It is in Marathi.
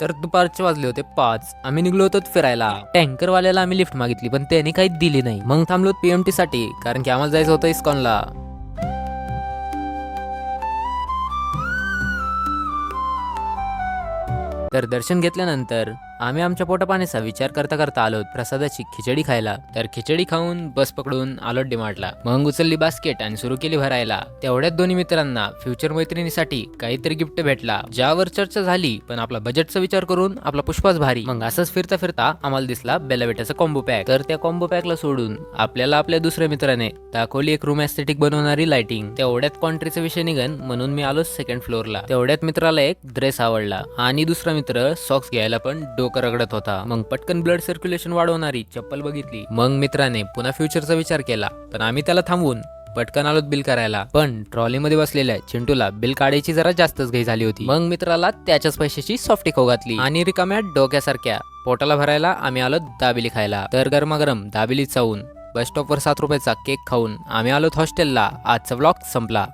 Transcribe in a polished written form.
तर दुपारचे वाजले होते 5. आम्ही निघलो होतो फिरायला. टँकरवाल्याला आम्ही लिफ्ट मागितली पण त्याने काहीच दिली नाही. मग थांबलो PMT साठी, कारण की आम्हाला जायचं होतं इस्कॉनला. तर दर्शन घेतल्यानंतर आम्ही आमच्या पोटापाण्याचा विचार करता करता आलो प्रसादाची खिचडी खायला. तर खिचडी खाऊन बस पकडून आलो DMartला. मग उचलली बास्केट आणि सुरू केली भरायला. तेवढ्यात दोन्ही मित्रांना फ्युचर मैत्रिणीसाठी काहीतरी गिफ्ट भेटला, ज्यावर चर्चा झाली. पण आपला बजेटचा विचार करून आपला पुष्पाच भारी. मग असंच फिरता फिरता आम्हाला दिसला बेला बेटाचा कॉम्बो पॅक. तर त्या कॉम्बो पॅकला सोडून आपल्याला आपल्या दुसऱ्या मित्राने दाखवली एक रूम एस्थेटिक बनवणारी लाइटिंग. तेवढ्यात कॉन्ट्रीचा विषय निघन म्हणून मी आलो सेकंड फ्लोअरला. तेवढ्यात मित्राला एक ड्रेस आवडला आणि दुसरा मित्र सॉक्स घ्यायला पण डोकं रगडत होता. मग पटकन ब्लड सर्क्युलेशन वाढवणारी चप्पल बघितली. मग मित्राने पुन्हा फ्युचरचा विचार केला, पण आम्ही त्याला थांबवून पटकन आलोत बिल करायला. पण ट्रॉलीमध्ये बसलेल्या चिंटूला बिल काढायची जरा जास्तच घाई झाली होती. मग मित्राला त्याच्याच पैशाची सॉफ्टी खाऊ घातली आणि रिकाम्या डोक्यासारख्या पोटाला भरायला आम्ही आलो दाबेली खायला. तर गरमागरम दाबेली चावून बस स्टॉपवर 7 रुपयाचा केक खाऊन आम्ही आलोत हॉस्टेलला. आजचा व्लॉग संपला.